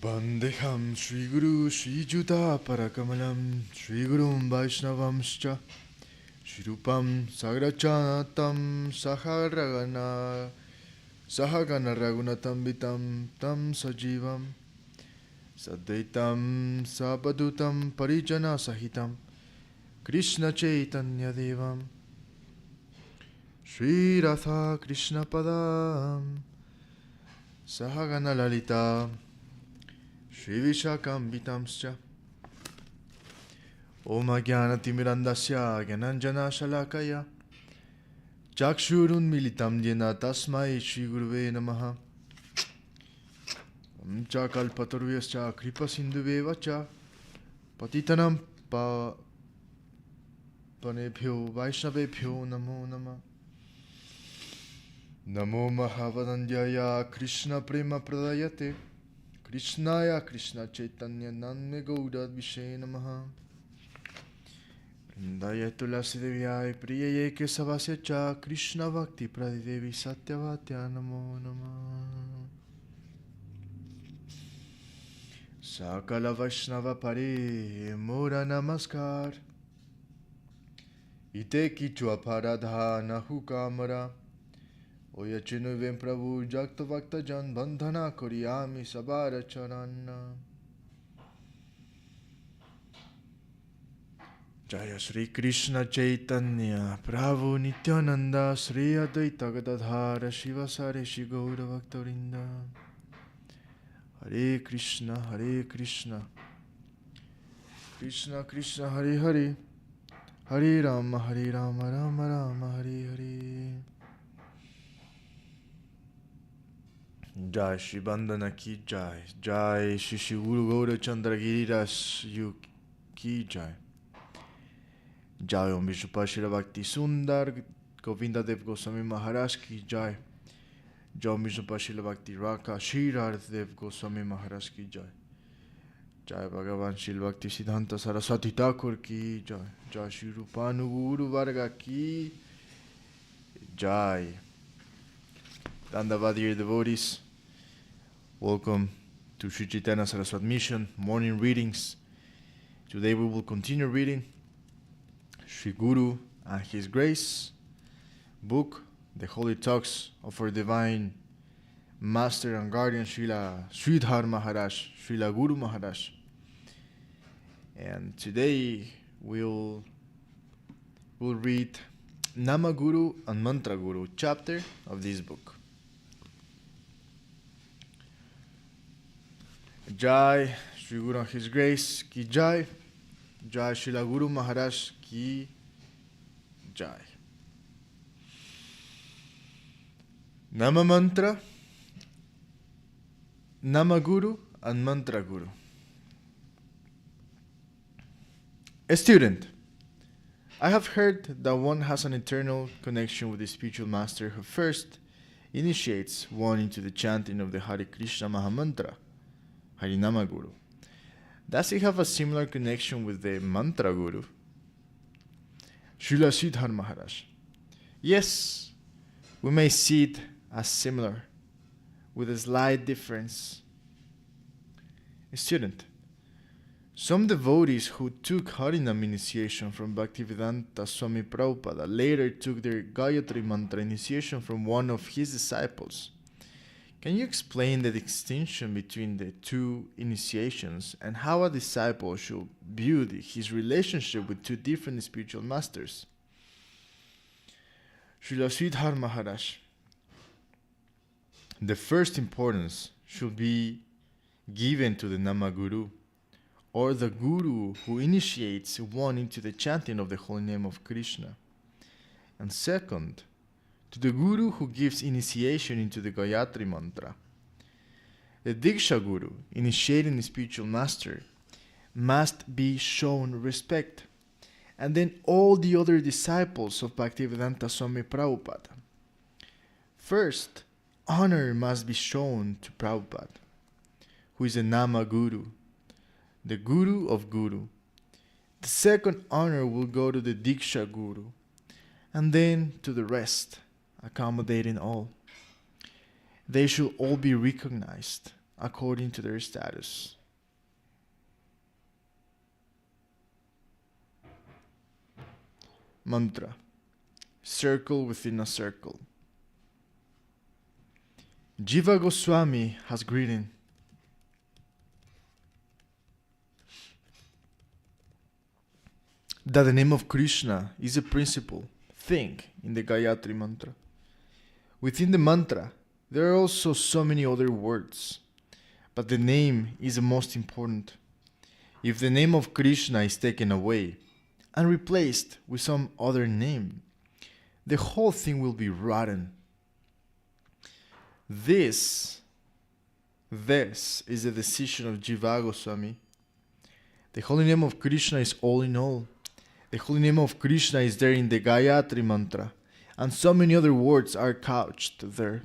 Vandeham Shri Guru Shri Juta Parakamalam Shri Gurum Vaishnavamscha Shri Rupam Sagrachanatam Saharagana Sahagana Ragunatam Vitam Tam Sajivam Sadaitam Sabadutam Parijana Sahitam Krishna Chaitanya Devam Shri Radha Krishna Padam Sahagana Lalita Shri Vishakam Vitamscha Om Jnanatimirandasya Gyananjana Shalakaya Chakshurun Militam Jena Tasmai Shri Guruve Namaha Om Chakalpataruyascha Kripa Sindhuvevacha Patitanam Panebhyo Vaishnavebhyo Namo Nama Namo Mahavadanyaya Krishna Prema Pradayate Krishnaya Krishna Chaitanya Nanme Gauda Vishe Namaha Vrindaya Tulasi Devyaya Priyaye Kesavasya Cha Krishna Bhakti Pradidevi Satyavatya Namo Namah Sakala Vaishnava Pare Mora Namaskar Ite Kichwa Paradha Nahukamara Oya Chinu Vem Prabhu Jakta Vakta Jan Bandhana Koriyami Sabara Charana Jaya Sri Krishna Chaitanya Prabhu Nityananda Sri Advaita Gadadhara Shiva Sare Shri Gaura Bhaktarinda Hare Krishna Krishna Krishna Hare Hare Hare Rama Rama Rama Hare Hare Jai Shri Bandhana Ki Jai Jai Shri Shri Guru Gaura Chandra Giridas Yu Ki Jai Jai Om Vishnupada Srila Bhakti Sundar Govinda Dev Goswami Maharaj Ki Jai Jai Om Vishnupada Srila Bhakti Raka Sridhar Dev Goswami Maharaj Ki Jai Jai Bhagavan Srila Bhakti Siddhanta Saraswati Thakur Ki Jai Jai Shri Rupanu Guru Varga Ki Jai Dandavad dear devotees, welcome to Sri Chaitanya Saraswat Mission morning readings. Today we will continue reading Sri Guru and His Grace book, the Holy Talks of our Divine Master and Guardian Srila Sridhar Maharaj, Srila Guru Maharaj. And today we'll read Nama Guru and Mantra Guru chapter of this book. Jai Shri Guru and His Grace Ki Jai Jai Srila Guru Maharaj Ki Jai. Nama Mantra, Nama Guru and Mantra Guru. A student, I have heard that one has an eternal connection with the spiritual master who first initiates one into the chanting of the Hare Krishna Mahamantra, Harinama Guru. Does he have a similar connection with the Mantra Guru? Srila Sridhar Maharaj. Yes, we may see it as similar, with a slight difference. A student, some devotees who took Harinam initiation from Bhaktivedanta Swami Prabhupada later took their Gayatri Mantra initiation from one of his disciples. Can you explain the distinction between the two initiations and how a disciple should view his relationship with two different spiritual masters? Srila Sridhar Maharaj. The first importance should be given to the Nama Guru, or the Guru who initiates one into the chanting of the holy name of Krishna. And second, to the Guru who gives initiation into the Gayatri Mantra. The Diksha Guru, initiating the spiritual master, must be shown respect, and then all the other disciples of Bhaktivedanta Swami Prabhupada. First, honor must be shown to Prabhupada, who is the Nama Guru, the Guru of Guru. The second honor will go to the Diksha Guru, and then to the rest, accommodating all. They should all be recognized according to their status. Mantra. Circle within a circle. Jiva Goswami has written, that the name of Krishna is a principal thing in the Gayatri Mantra. Within the mantra, there are also so many other words, but the name is the most important. If the name of Krishna is taken away and replaced with some other name, the whole thing will be rotten. This is the decision of Jiva Goswami. The holy name of Krishna is all in all. The holy name of Krishna is there in the Gayatri Mantra, and so many other words are couched there.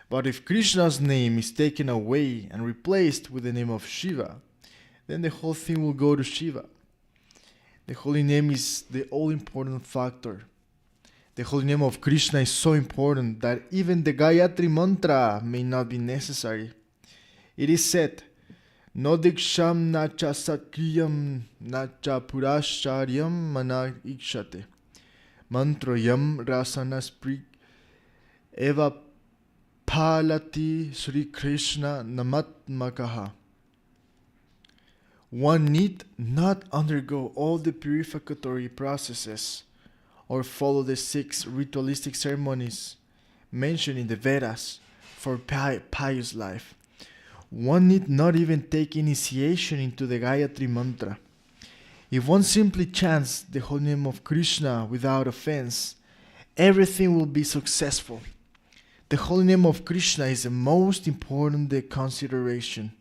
But if Krishna's name is taken away and replaced with the name of Shiva, then the whole thing will go to Shiva. The holy name is the all-important factor. The holy name of Krishna is so important that even the Gayatri Mantra may not be necessary. It is said, no diksham na cha sakriyam na cha purascharyam mana ikshate. Mantroyam rasana sprik eva palati Sri Krishna namatmakaha. One need not undergo all the purificatory processes or follow the 6 ritualistic ceremonies mentioned in the Vedas for pious life. One need not even take initiation into the Gayatri Mantra. If one simply chants the holy name of Krishna without offense, everything will be successful. The holy name of Krishna is the most important consideration.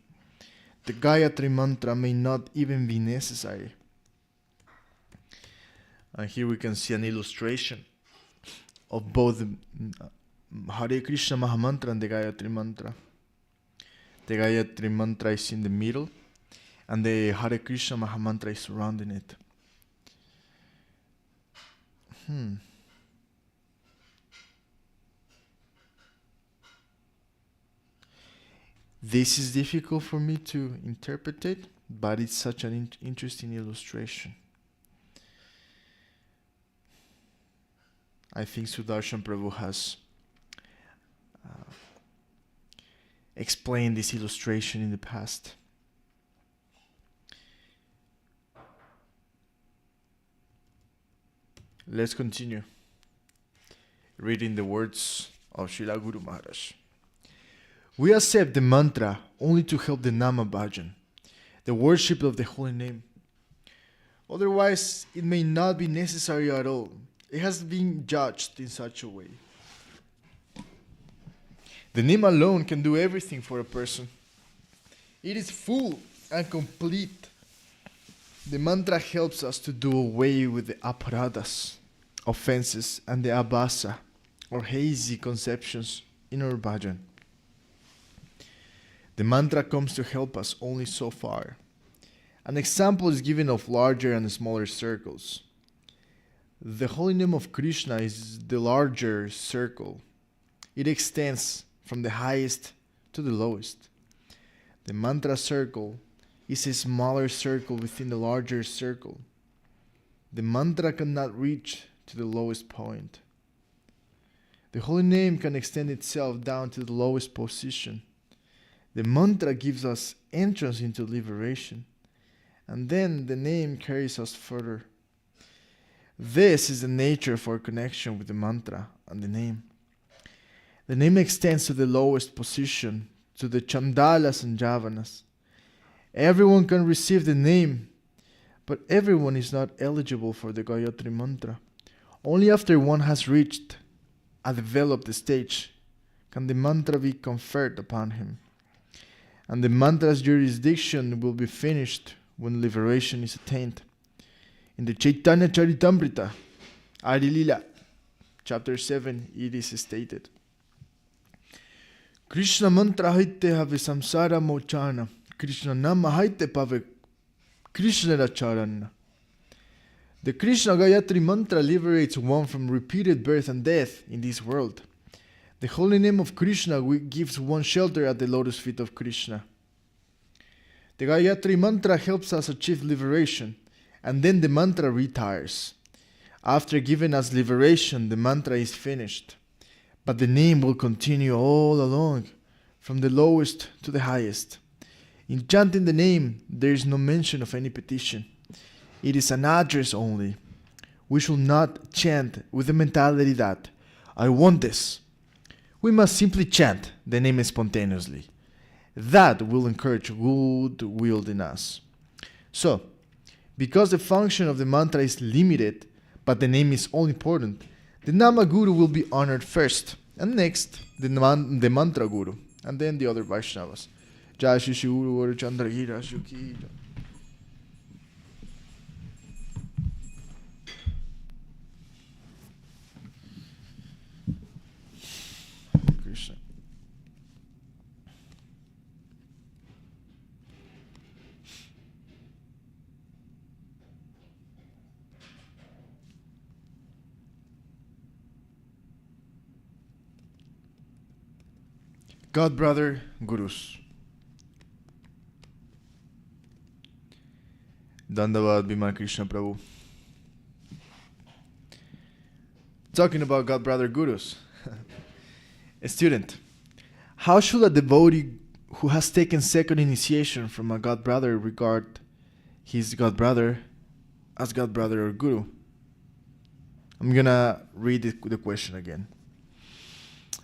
The Gayatri Mantra may not even be necessary. And here we can see an illustration of both the Hare Krishna Mahamantra and the Gayatri Mantra. The Gayatri Mantra is in the middle, and the Hare Krishna Mahamantra is surrounding it. This is difficult for me to interpret it, but it's such an interesting illustration. I think Sudarshan Prabhu has explained this illustration in the past. Let's continue reading the words of Srila Guru Maharaj. We accept the mantra only to help the Nama Bhajan, the worship of the holy name. Otherwise, it may not be necessary at all. It has been judged in such a way. The name alone can do everything for a person. It is full and complete. The mantra helps us to do away with the aparadas, offenses, and the abhasa, or hazy conceptions in our bhajan. The mantra comes to help us only so far. An example is given of larger and smaller circles. The holy name of Krishna is the larger circle. It extends from the highest to the lowest. The mantra circle is a smaller circle within the larger circle. The mantra cannot reach to the lowest point. The holy name can extend itself down to the lowest position. The mantra gives us entrance into liberation, and then the name carries us further. This is the nature of our connection with the mantra and the name. The name extends to the lowest position, to the chandalas and javanas. Everyone can receive the name, but everyone is not eligible for the Gayatri Mantra. Only after one has reached a developed stage can the mantra be conferred upon him. And the mantra's jurisdiction will be finished when liberation is attained. In the Chaitanya Charitamrita, Adi Lila, chapter 7, it is stated, Krishna mantra haite have samsara mochana, Krishna nama haite pave Krishna racharana. The Krishna Gayatri mantra liberates one from repeated birth and death in this world. The holy name of Krishna gives one shelter at the lotus feet of Krishna. The Gayatri mantra helps us achieve liberation, and then the mantra retires. After giving us liberation, the mantra is finished, but the name will continue all along, from the lowest to the highest. In chanting the name, there is no mention of any petition. It is an address only. We should not chant with the mentality that, I want this. We must simply chant the name spontaneously. That will encourage goodwill in us. So, because the function of the mantra is limited, but the name is all important, the Nama Guru will be honored first, and next, the Mantra Guru, and then the other Vaishnavas. Jaya Shri Guru Chandragira Shukira. Krishna. God Brother Gurus. Dandavad Bhima Krishna Prabhu. Talking about God Brother Gurus. A student. How should a devotee who has taken second initiation from a God Brother regard his God Brother as God Brother or Guru? I'm gonna read the question again.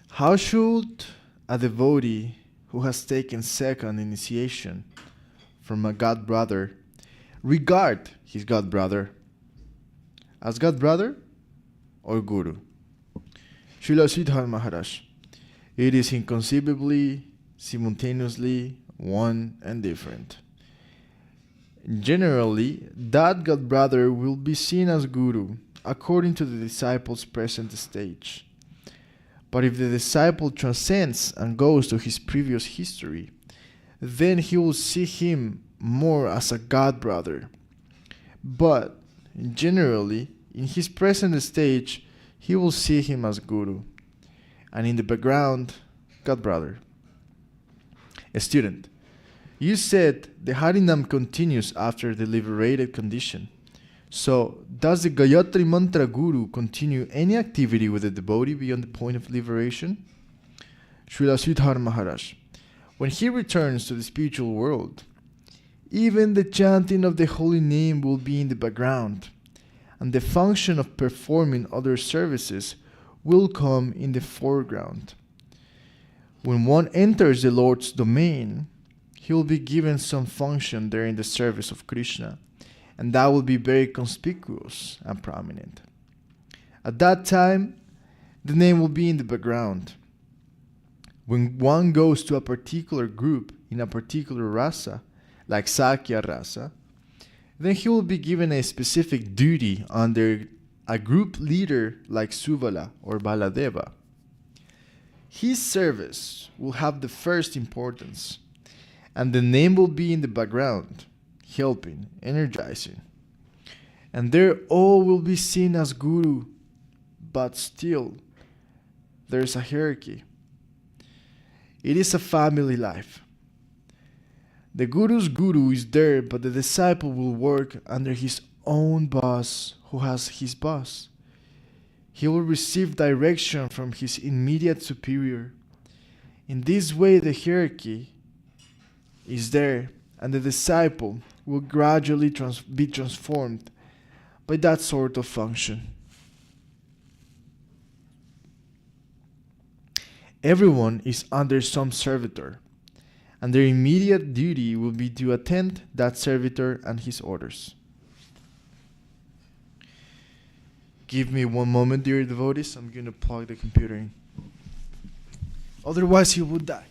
How should a devotee who has taken second initiation from a God Brother regard his God Brother as God Brother or Guru? Srila Sridhar Maharaja. It is inconceivably, simultaneously, one and different. Generally, that God Brother will be seen as Guru according to the disciple's present stage. But if the disciple transcends and goes to his previous history, then he will see him more as a God Brother. But generally, in his present stage, he will see him as Guru, and in the background, God Brother. A student. You said the Harinam continues after the liberated condition. So, does the Gayatri Mantra Guru continue any activity with the devotee beyond the point of liberation? Srila Sridhar Maharaj. When he returns to the spiritual world, even the chanting of the holy name will be in the background, and the function of performing other services will come in the foreground. When one enters the Lord's domain, he will be given some function there in the service of Krishna, and that will be very conspicuous and prominent. At that time, the name will be in the background. When one goes to a particular group in a particular rasa, like Sakya rasa, then he will be given a specific duty under a group leader like Suvala or Baladeva. His service will have the first importance, and the name will be in the background, helping, energizing. And there all will be seen as Guru, but still, there is a hierarchy. It is a family life. The Guru's Guru is there, but the disciple will work under his own boss, who has his boss. He will receive direction from his immediate superior. In this way, the hierarchy is there, and the disciple will gradually be transformed by that sort of function. Everyone is under some servitor, and their immediate duty will be to attend that servitor and his orders. Give me one moment, dear devotees. I'm going to plug the computer in. Otherwise, he would die.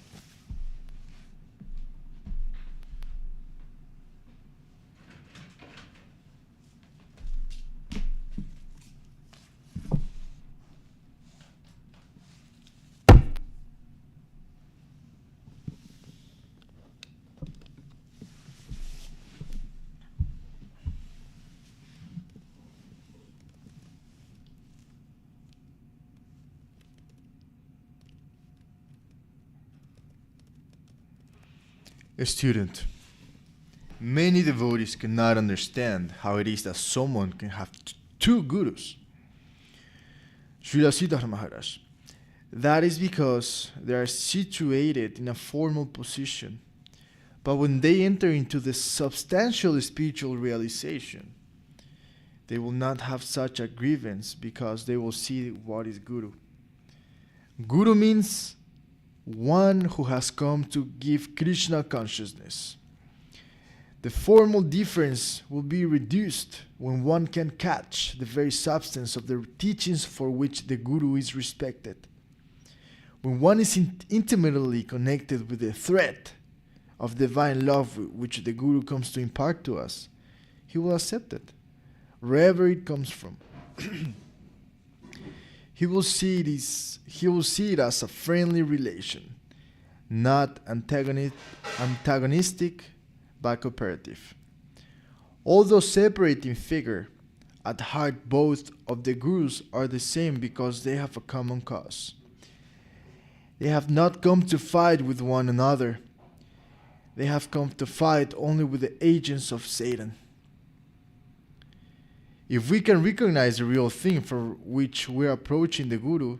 A student. Many devotees cannot understand how it is that someone can have two gurus. Srila Sridhar Maharaja. That is because they are situated in a formal position. But when they enter into the substantial spiritual realization, they will not have such a grievance because they will see what is Guru. Guru means one who has come to give Krishna consciousness. The formal difference will be reduced when one can catch the very substance of the teachings for which the Guru is respected. When one is intimately connected with the thread of divine love which the Guru comes to impart to us, he will accept it, wherever it comes from. He will see it as a friendly relation, not antagonistic but cooperative. Although separate in figure, at heart both of the Gurus are the same because they have a common cause. They have not come to fight with one another. They have come to fight only with the agents of Satan. If we can recognize the real thing for which we are approaching the Guru,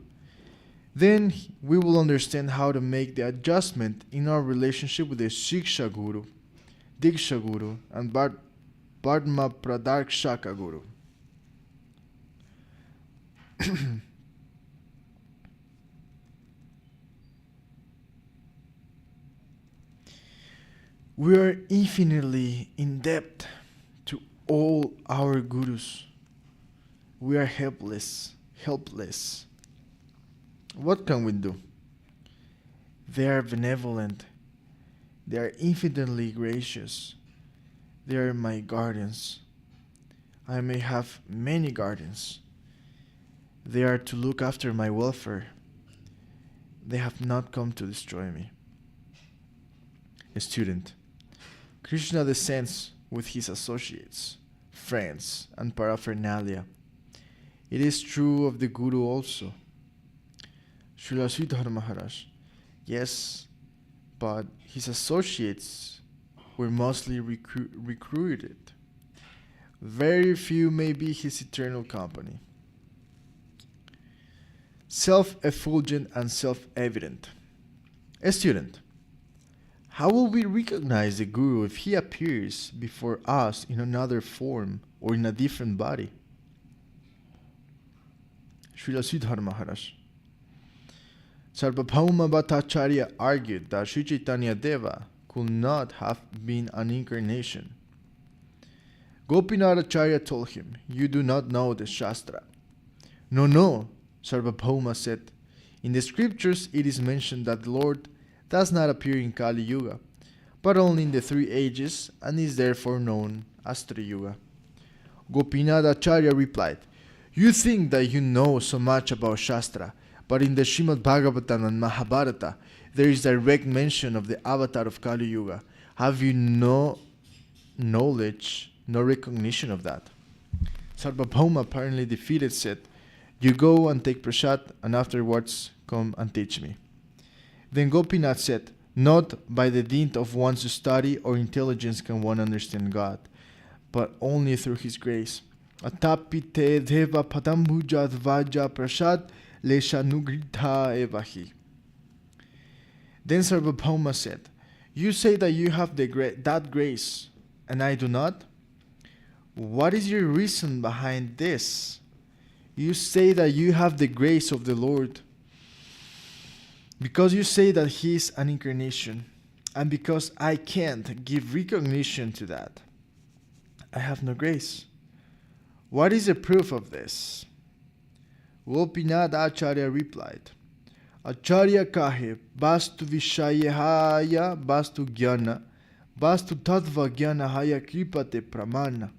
then we will understand how to make the adjustment in our relationship with the Shiksha Guru, Diksha Guru, and Padma Pradarshaka Guru. We are infinitely in debt to all our gurus. We are helpless. What can we do? They are benevolent. They are infinitely gracious. They are my guardians. I may have many guardians. They are to look after my welfare. They have not come to destroy me. A student. Krishna descends with his associates, friends, and paraphernalia. It is true of the Guru also. Srila Sridhar Maharaj. Yes, but his associates were mostly recruited. Very few may be his eternal company. Self-effulgent and self-evident. A student. How will we recognize the Guru if he appears before us in another form or in a different body? Srila Sridhar Maharaj. Sarvabhauma Bhattacharya argued that Sri Chaitanya Deva could not have been an incarnation. Gopinath Acharya told him, "You do not know the Shastra." No, Sarvabhauma said. In the scriptures it is mentioned that the Lord does not appear in Kali Yuga, but only in the 3 ages and is therefore known as Triyuga. Gopinath Acharya replied, "You think that you know so much about Shastra, but in the Srimad Bhagavatam and Mahabharata there is direct mention of the avatar of Kali Yuga. Have you no knowledge, no recognition of that?" Sarvabhauma, apparently defeated, said, "You go and take prasad, and afterwards come and teach me." Then Gopinath said, "Not by the dint of one's study or intelligence can one understand God, but only through His grace. Atapite deva padambuja dvaja prasad leshanugritha evahi." Then Sarvabhauma said, "You say that you have that grace, and I do not? What is your reason behind this? You say that you have the grace of the Lord, because you say that He is an incarnation, and because I can't give recognition to that, I have no grace. What is the proof of this?" Gopinath Acharya replied, "Acharya kahe bastu vishayahaya bastu jnana bastu tattva jnanahaya kripate pramana."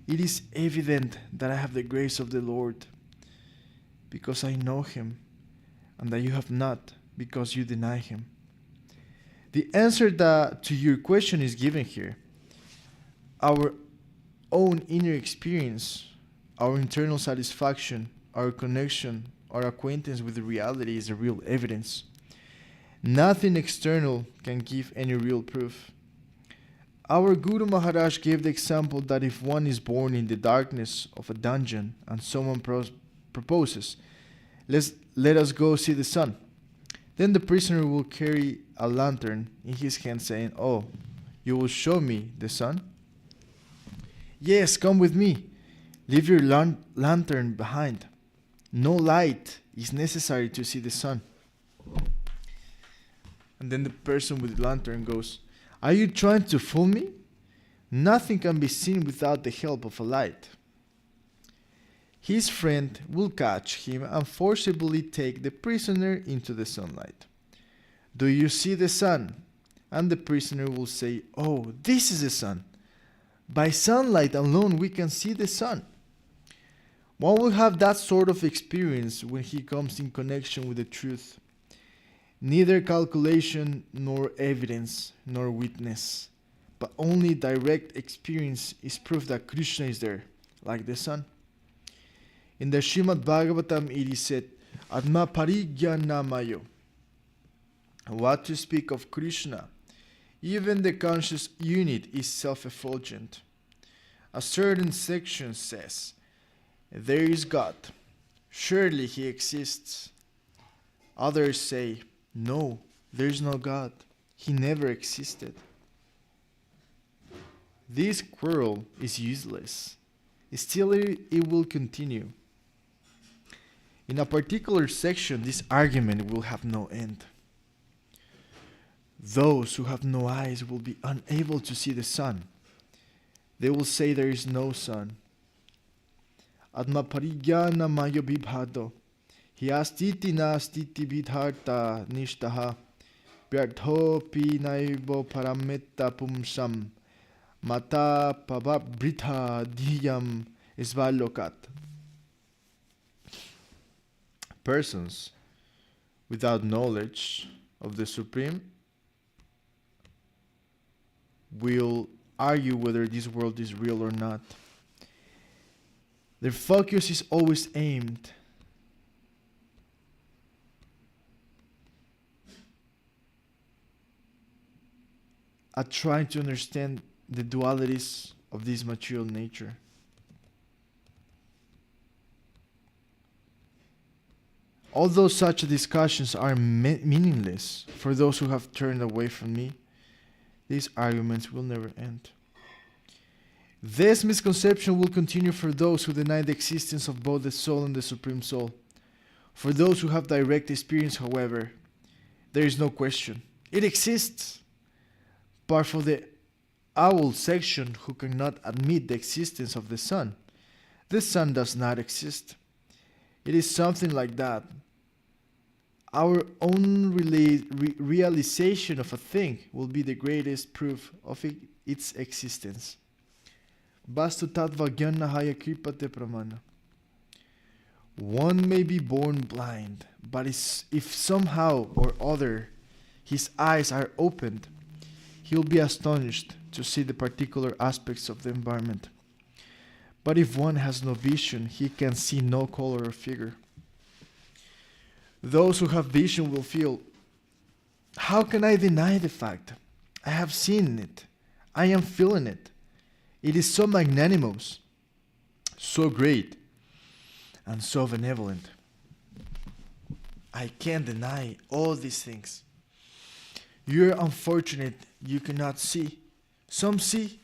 It is evident that I have the grace of the Lord, because I know Him, and that you have not, because you deny Him. The answer to your question is given here. Our own inner experience, our internal satisfaction, our connection, our acquaintance with the reality is the real evidence. Nothing external can give any real proof. Our Guru Maharaj gave the example that if one is born in the darkness of a dungeon and someone proposes, let us go see the sun, then the prisoner will carry a lantern in his hand saying, "Oh, you will show me the sun? Yes, come with me. Leave your lantern behind. No light is necessary to see the sun." And then the person with the lantern goes, "Are you trying to fool me? Nothing can be seen without the help of a light." His friend will catch him and forcibly take the prisoner into the sunlight. "Do you see the sun?" And the prisoner will say, "Oh, this is the sun. By sunlight alone we can see the sun." One will have that sort of experience when he comes in connection with the truth. Neither calculation nor evidence nor witness, but only direct experience is proof that Krishna is there, like the sun. In the Srimad Bhagavatam it is said, "Atma parigyanamayo." What to speak of Krishna? Even the conscious unit is self-effulgent. A certain section says, "There is God. Surely He exists." Others say, "No, there is no God. He never existed." This quarrel is useless. Still, it will continue. In a particular section, this argument will have no end. Those who have no eyes will be unable to see the sun. They will say there is no sun. Atma parigyana mayo bibhado. Hyastiti nastiti vidharta nishtaha. Vyarthopi naivo parametta pumsam. Mata pavabrita dhyam isvalokat. Persons without knowledge of the Supreme will argue whether this world is real or not. Their focus is always aimed at trying to understand the dualities of this material nature. Although such discussions are meaningless for those who have turned away from me, these arguments will never end. This misconception will continue for those who deny the existence of both the soul and the Supreme Soul. For those who have direct experience, however, there is no question. It exists. But for the owl section who cannot admit the existence of the sun does not exist. It is something like that. Our own realization of a thing will be the greatest proof of its existence. Vastu tattva jnanahaya kripate pramana. One may be born blind, but if somehow or other his eyes are opened, he will be astonished to see the particular aspects of the environment. But if one has no vision, he can see no color or figure. Those who have vision will feel, "How can I deny the fact? I have seen it. I am feeling it. It is so magnanimous, so great, and so benevolent. I can't deny all these things. You're unfortunate you cannot see. Some see,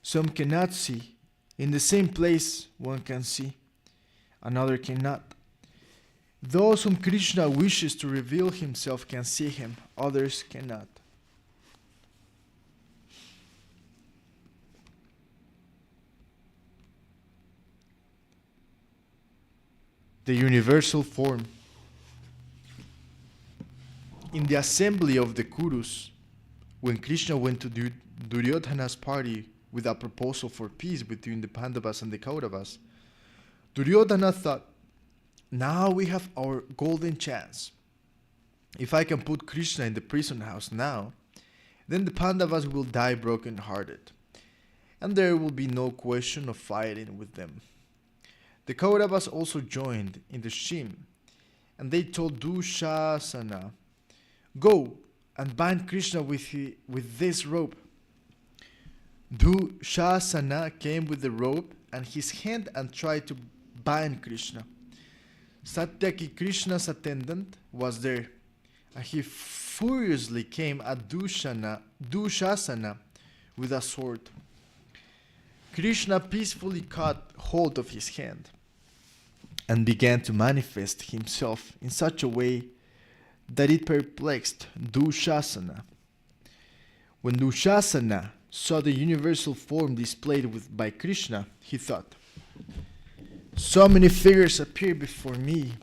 some cannot see. In the same place one can see, another cannot. Those whom Krishna wishes to reveal himself can see him, others cannot." The universal form. In the assembly of the Kurus, when Krishna went to Duryodhana's party with a proposal for peace between the Pandavas and the Kauravas, Duryodhana thought, "Now we have our golden chance. If I can put Krishna in the prison house now, then the Pandavas will die broken-hearted, and there will be no question of fighting with them." The Kauravas also joined in the shame, and they told Dushasana, Go and bind Krishna with this rope. Dushasana came with the rope and his hand and tried to bind Krishna. Satyaki, Krishna's attendant, was there, and he furiously came at Dushasana with a sword. Krishna peacefully caught hold of his hand and began to manifest himself in such a way that it perplexed Dushasana. When Dushasana saw the universal form displayed by Krishna, he thought, so many figures appear before me.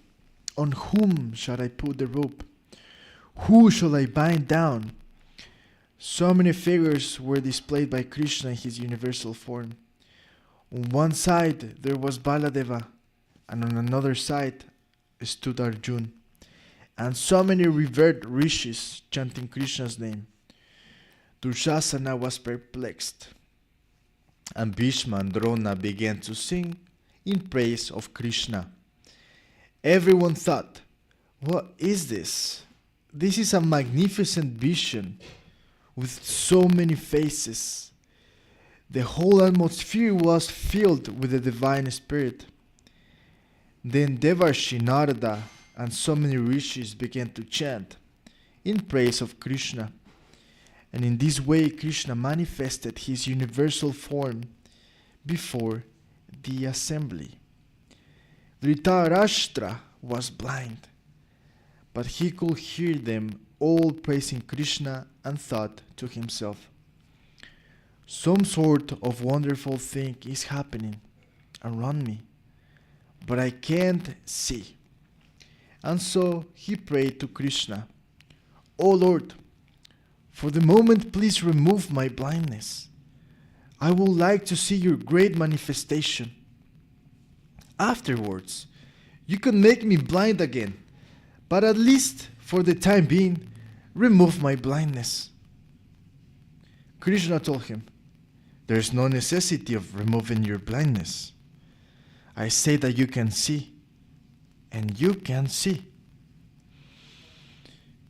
On whom shall I put the rope? Who shall I bind down? So many figures were displayed by Krishna in his universal form. On one side there was Baladeva, and on another side stood Arjuna, and so many revered rishis chanting Krishna's name. Dushasana was perplexed, and Bhishma and Drona began to sing in praise of Krishna. Everyone thought, what is this? This is a magnificent vision with so many faces. The whole atmosphere was filled with the divine spirit. Then Devarshi Narada and so many rishis began to chant in praise of Krishna. And in this way Krishna manifested his universal form before the assembly. Dhritarashtra was blind, but he could hear them all praising Krishna and thought to himself, some sort of wonderful thing is happening around me, but I can't see. And so he prayed to Krishna, O Lord, for the moment please remove my blindness. I would like to see your great manifestation. Afterwards, you can make me blind again, but at least for the time being, remove my blindness. Krishna told him, there is no necessity of removing your blindness. I say that you can see, and you can see.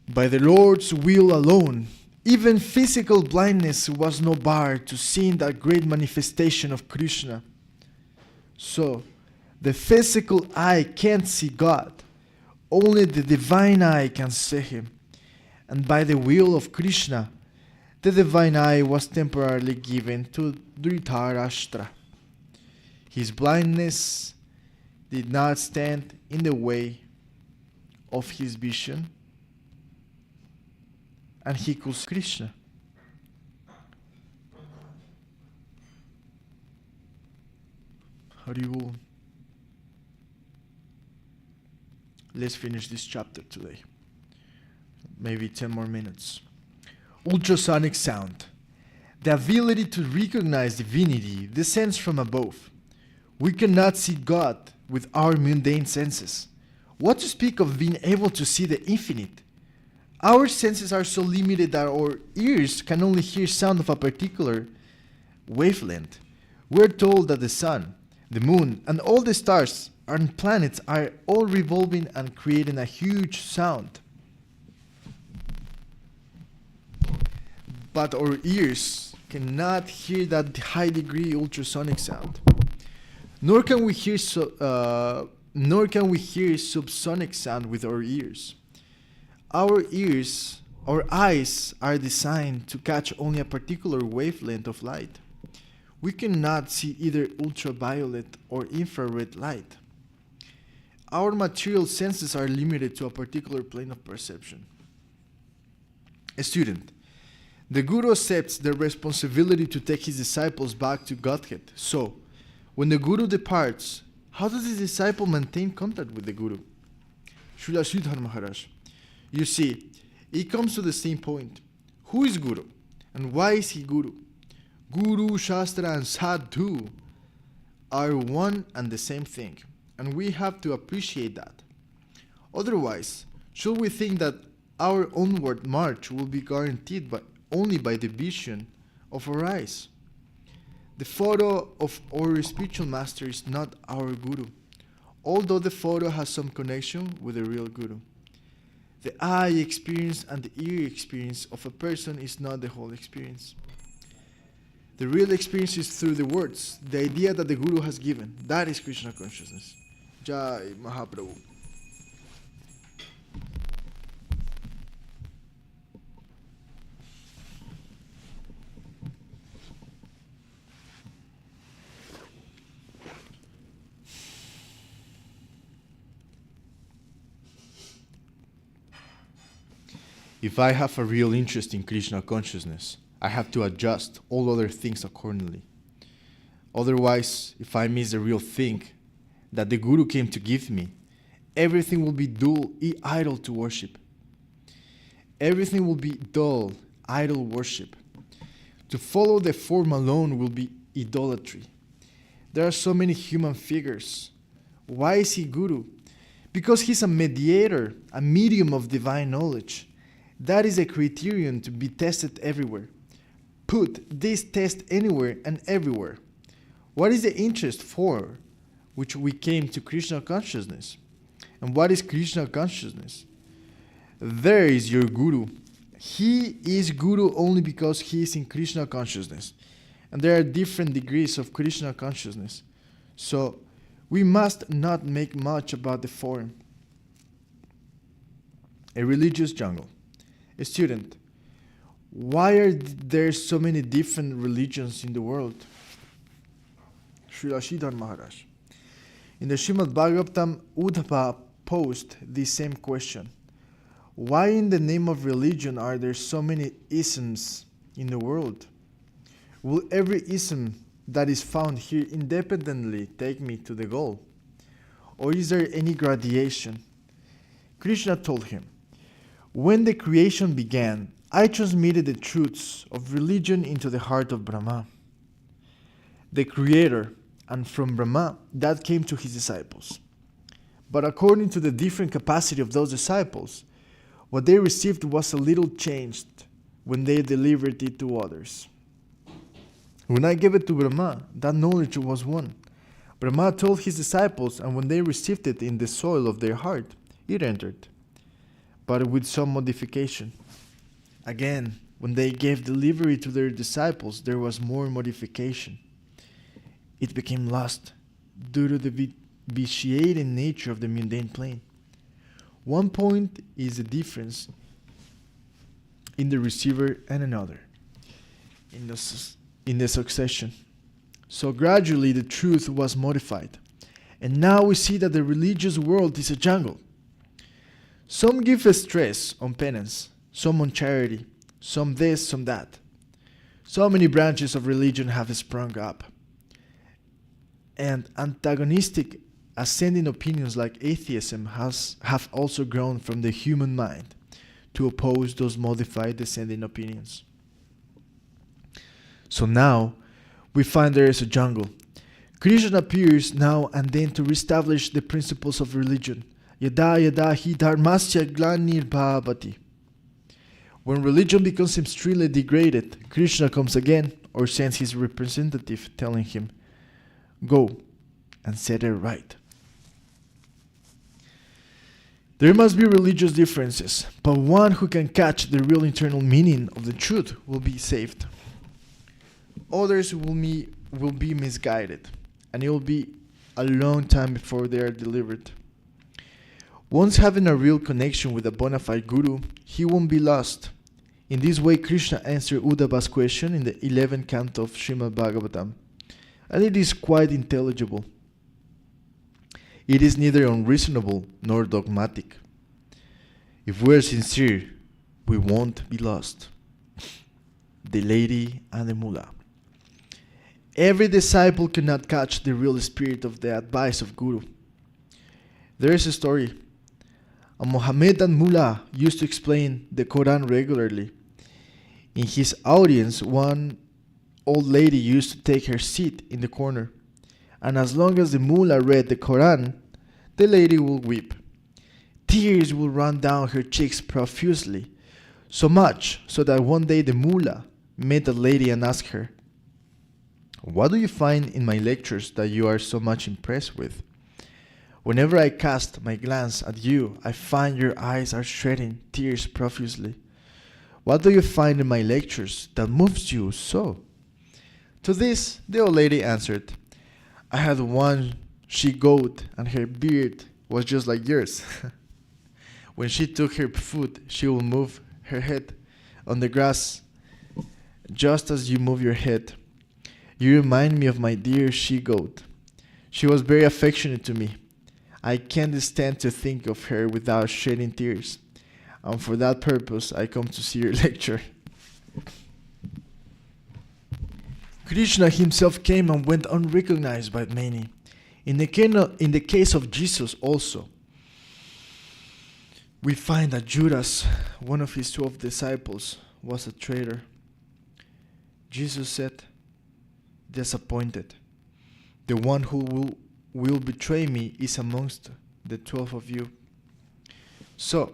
By the Lord's will alone, even physical blindness was no bar to seeing that great manifestation of Krishna. So, the physical eye can't see God. Only the divine eye can see him. And by the will of Krishna, the divine eye was temporarily given to Dhritarashtra. His blindness did not stand in the way of his vision, and he could see Krishna. Haribol. Let's finish this chapter today. Maybe 10 more minutes. Ultrasonic sound. The ability to recognize divinity descends from above. We cannot see God with our mundane senses. What to speak of being able to see the infinite? Our senses are so limited that our ears can only hear sound of a particular wavelength. We're told that the sun, the moon, and all the stars and planets are all revolving and creating a huge sound. But our ears cannot hear that high degree ultrasonic sound. Nor can we hear subsonic sound with our ears. Our eyes are designed to catch only a particular wavelength of light. We cannot see either ultraviolet or infrared light. Our material senses are limited to a particular plane of perception. A student. The Guru accepts the responsibility to take his disciples back to Godhead. So, when the Guru departs, how does the disciple maintain contact with the Guru? Srila Sridhar Maharaja. You see, it comes to the same point. Who is Guru? And why is he Guru? Guru, Shastra, and Sadhu are one and the same thing, and we have to appreciate that. Otherwise, should we think that our onward march will be guaranteed only by the vision of our eyes? The photo of our spiritual master is not our Guru, although the photo has some connection with the real Guru. The eye experience and the ear experience of a person is not the whole experience. The real experience is through the words, the idea that the Guru has given. That is Krishna consciousness. Jaya Mahaprabhu. If I have a real interest in Krishna consciousness, I have to adjust all other things accordingly. Otherwise, if I miss the real thing that the Guru came to give me, everything will be dull, idle to worship. Everything will be dull, idle worship. To follow the form alone will be idolatry. There are so many human figures. Why is he Guru? Because he's a mediator, a medium of divine knowledge. That is a criterion to be tested everywhere. Put this test anywhere and everywhere. What is the interest for which we came to Krishna consciousness? And what is Krishna consciousness? There is your Guru. He is Guru only because he is in Krishna consciousness. And there are different degrees of Krishna consciousness. So we must not make much about the form. A religious jungle. A student. Why are there so many different religions in the world? Sridhar Maharaja. In the Srimad Bhagavatam, Uddhava posed the same question. Why in the name of religion are there so many isms in the world? Will every ism that is found here independently take me to the goal? Or is there any gradation? Krishna told him, when the creation began, I transmitted the truths of religion into the heart of Brahma, the creator, and from Brahma that came to his disciples. But according to the different capacity of those disciples, what they received was a little changed when they delivered it to others. When I gave it to Brahma, that knowledge was one. Brahma told his disciples, and when they received it in the soil of their heart, it entered, but with some modification. Again, when they gave delivery to their disciples, there was more modification. It became lost due to the vitiated nature of the mundane plane. One point is the difference in the receiver and another, in the succession. So gradually the truth was modified. And now we see that the religious world is a jungle. Some give a stress on penance, some on charity, some this, some that. So many branches of religion have sprung up. And antagonistic ascending opinions like atheism have also grown from the human mind to oppose those modified descending opinions. So now we find there is a jungle. Krishna appears now and then to reestablish the principles of religion. Yada yada hi dharmasya glanir. When religion becomes extremely degraded, Krishna comes again or sends his representative telling him, go and set it right. There must be religious differences, but one who can catch the real internal meaning of the truth will be saved. Others will be misguided, and it will be a long time before they are delivered. Once having a real connection with a bona fide Guru, he won't be lost. In this way, Krishna answered Uddhava's question in the 11th canto of Srimad Bhagavatam, and it is quite intelligible. It is neither unreasonable nor dogmatic. If we are sincere, we won't be lost. The lady and the mullah. Every disciple cannot catch the real spirit of the advice of Guru. There is a story. A Mohammedan mullah used to explain the Quran regularly. In his audience, one old lady used to take her seat in the corner, and as long as the mullah read the Quran, the lady will weep. Tears will run down her cheeks profusely, so much so that one day the mullah met the lady and asked her, "What do you find in my lectures that you are so much impressed with?" Whenever I cast my glance at you, I find your eyes are shedding tears profusely. What do you find in my lectures that moves you so? To this, the old lady answered, I had one she-goat, and her beard was just like yours. When she took her food, she would move her head on the grass, just as you move your head. You remind me of my dear she-goat. She was very affectionate to me. I can't stand to think of her without shedding tears, and for that purpose I come to see your lecture. Krishna himself came and went unrecognized by many. In the case of Jesus also, we find that Judas, one of his 12 disciples, was a traitor. Jesus said, disappointed. The one who will betray me is amongst the 12 of you. So,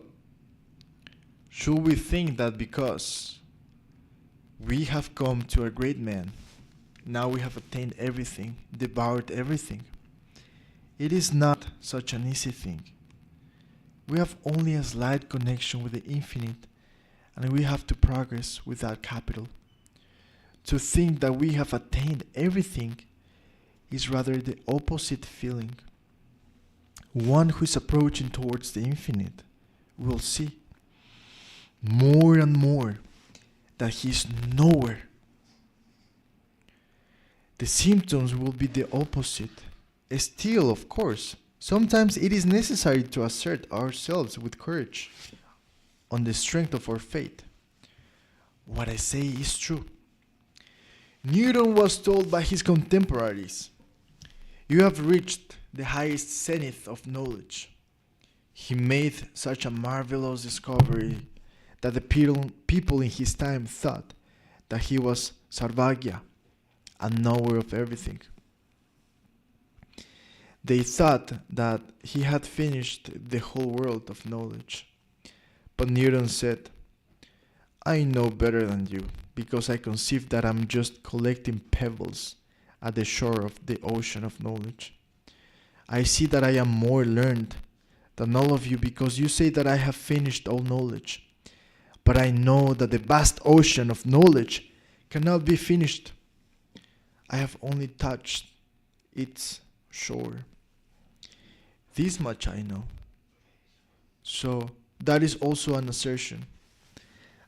should we think that because we have come to a great man, now we have attained everything, devoured everything? It is not such an easy thing. We have only a slight connection with the infinite, and we have to progress without capital. To think that we have attained everything is rather the opposite feeling. One who is approaching towards the infinite will see more and more that he is nowhere. The symptoms will be the opposite. Still, of course, sometimes it is necessary to assert ourselves with courage on the strength of our faith. What I say is true. Newton was told by his contemporaries, you have reached the highest zenith of knowledge. He made such a marvelous discovery that the people in his time thought that he was Sarvagya, a knower of everything. They thought that he had finished the whole world of knowledge. But Newton said, I know better than you, because I conceive that I'm just collecting pebbles at the shore of the ocean of knowledge. I see that I am more learned than all of you, because you say that I have finished all knowledge. But I know that the vast ocean of knowledge cannot be finished. I have only touched its shore. This much I know. So that is also an assertion,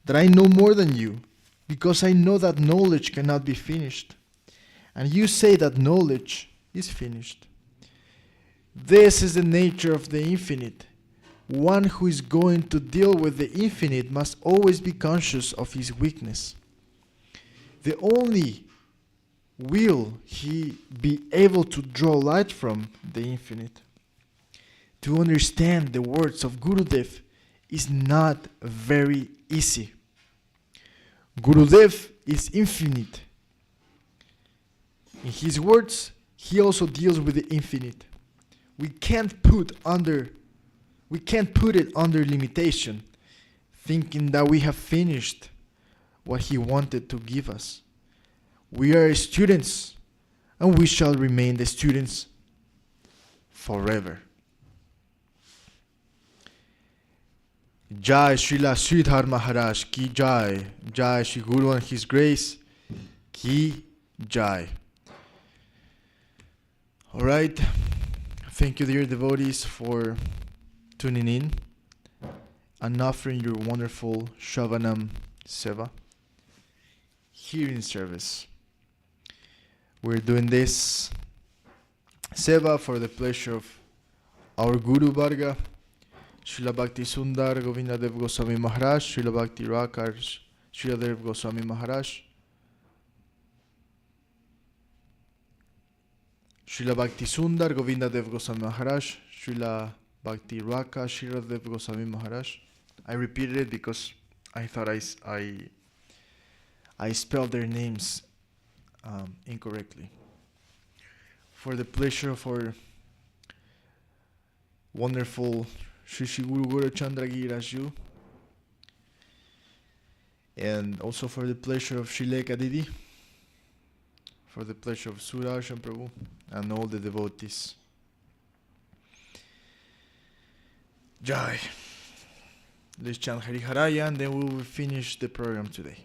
that I know more than you, because I know that knowledge cannot be finished. And you say that knowledge is finished. This is the nature of the infinite. One who is going to deal with the infinite must always be conscious of his weakness. The only will he be able to draw light from the infinite. To understand the words of Gurudev is not very easy. Gurudev is infinite. In his words, he also deals with the infinite. We can't put it under limitation, thinking that we have finished what he wanted to give us. We are students, and we shall remain the students forever. Jai Srila Sridhar Maharaj ki Jai. Jai Shri Guru and His Grace ki Jai. Alright. Thank you, dear devotees, for tuning in and offering your wonderful Shravanam Seva here in service. We're doing this Seva for the pleasure of our Guru Varga, Srila Bhakti Sundar Govinda Dev Goswami Maharaj, Srila Bhakti Raksak, Srila Dev Goswami Maharaj, Srila Bhakti Sundar Govinda Dev Goswami Maharaj, Srila Bhakti Raksak, Srila Dev Goswami Maharaj. I repeated it because I thought I spelled their names incorrectly. For the pleasure of our wonderful Shri Shri Guru Guru Chandra Giraju, and also for the pleasure of Shrileka Didi, for the pleasure of Suraj and Prabhu, and all the devotees. Jai. Let's chant Hariharaya and then we will finish the program today.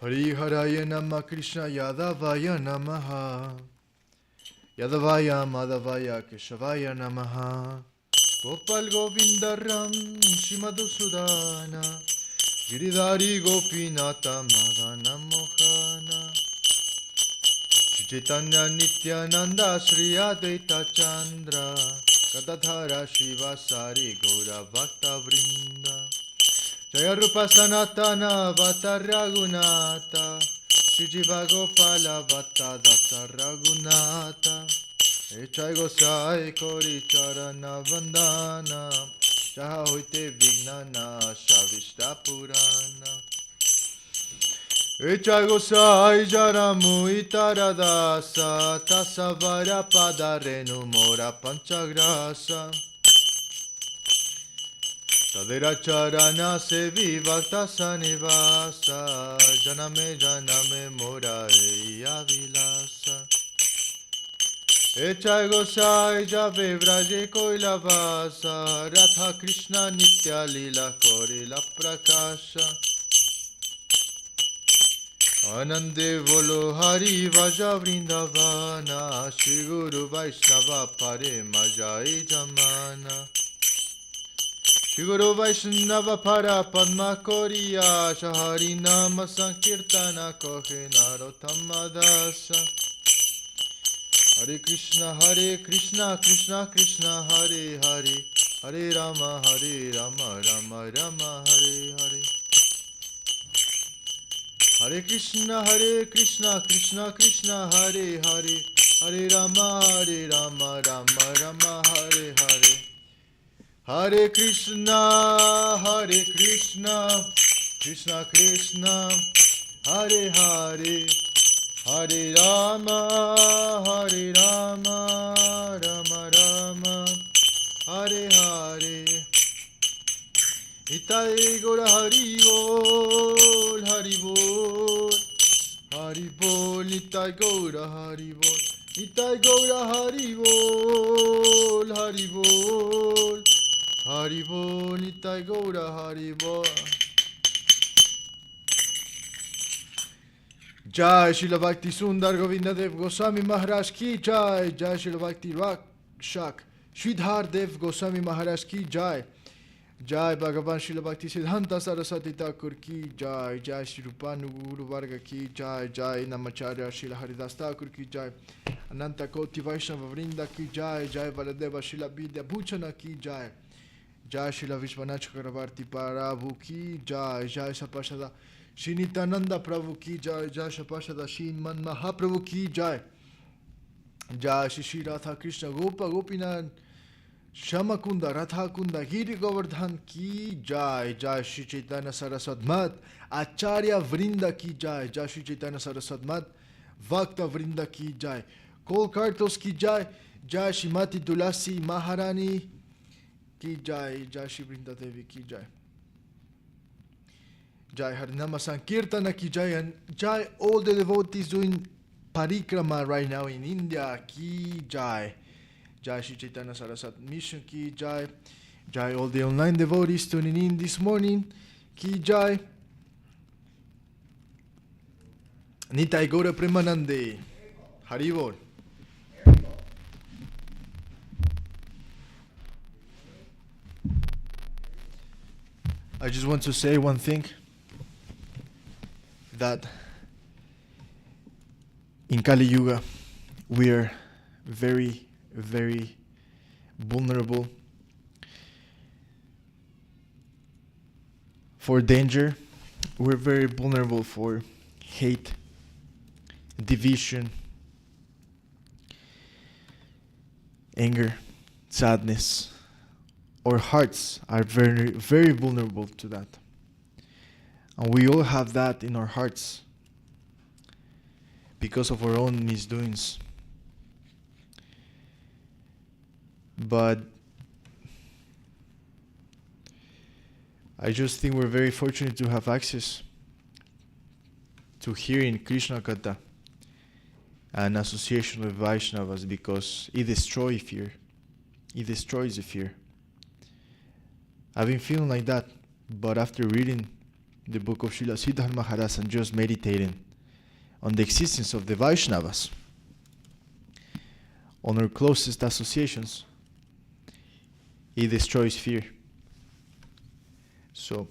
Hariharaya Nama Krishna Yadavaya Namaha Yadavaya Madhavaya Keshavaya Namaha Gopal Govinda Ram Shimadusudana Giridhari Gopinata Madhana Mohana Chaitanya Nityananda Sri Advaita Chandra Gadadhara Shivasari Gaura Bhakta Vrinda Jaya Rupa Sanatana Vata Raghunata Shri Jiva Gopala Vata Data Raghunata Echai Gosai Kori Charana Vandana Jaha Hoite Vignana Shavishta Purana Echai Gosai Jaramu Itaradasa Tasavara Padarenu Mora Panchagrasa Tadera Charana Sevi Vakta Sanivasa Janame Janame Mora Eya Vilasa Echai Gosai Jave Vraje Koila Vasa Radha Krishna Nitya Lila Korila Prakasha Anande Volo Hari Vaja Vrindavana Shri Guru Vaishnava Pare Majai Jamana Shri Guru Vaishnava Para Padma Koriya Shahari Nama Sankirtana Kohe Narottama Dasa Hare Krishna Krishna Krishna Hare Hare Hare Rama Rama Rama Hare Hare Hare Krishna Krishna Krishna Hare Hare Hare Rama Rama Hare Hare Hare Krishna Krishna Krishna Hare Hare Hare Rama Rama Rama Hare Hare Itai Gora Hari Bol Hari Bol Hari Bol Itai Gora Hari Bol Itai Gora Hari Bol Hari Bol Hari Bol Itai Gora Hari Bol Jai Srila Bhakti Sundar Govinda Dev Goswami Maharaj ki Jai Jai Srila Bhakti Raksak Sridhar Dev Goswami Maharaj ki Jai Jai Bhagavan Srila Bhakti Siddhanta Saraswati Thakur ki Jai Jai Shri Rupanu Guru Varga ki Jai Jai Namacharya Srila Haridas Thakur ki Jai Ananta Koti Vaishnava Vrinda ki Jai Jai Valadeva Srila Vidya Bhuchana ki Jai Jai Srila Vishwanath Chakravarti Prabhu ki Jai Jai Sapashada Shri Nityananda Prabhu ki Jai Jai Sapashada Shri Man Mahaprabhu ki Jai Jai Shri Shri Radha Krishna Gopa Gopinath Shamakunda Radha Kunda Giri Govardhan ki Jai Jai Shri Chaitanya Saraswat Mat Acharya Vrinda ki Jai Jai Shri Chaitanya Saraswat Mat Vakta Vrinda ki Jai Kolkartos ki Jai Jai Shrimati Tulasi Maharani ki Jai Jai Shri Vrinda Devi ki Jai Jai Harinama Sankirtana ki Jai and Jai all the devotees doing parikrama right now in India ki Jai Jai Shri Chaitanya Saraswat Mission ki Jai Jai all the online devotees tuning in this morning ki Jai Nitai Gaura Premanande Haribol I just want to say one thing that in Kali Yuga we are very vulnerable for danger. We're very vulnerable for hate, division, anger, sadness. Our hearts are very vulnerable to that. And we all have that in our hearts. because of our own misdoings. But I just think we're very fortunate to have access to hearing Krishna Katha and association with Vaishnavas, because it destroys fear. It destroys the fear. I've been feeling like that, but after reading the book of Srila Sridhar Maharaja and just meditating on the existence of the Vaishnavas, on our closest associations, it destroys fear. So,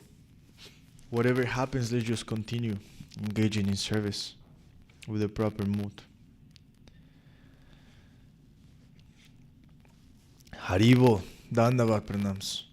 whatever happens, let's just continue engaging in service with a proper mood. Haribo, Dandavat Pranams.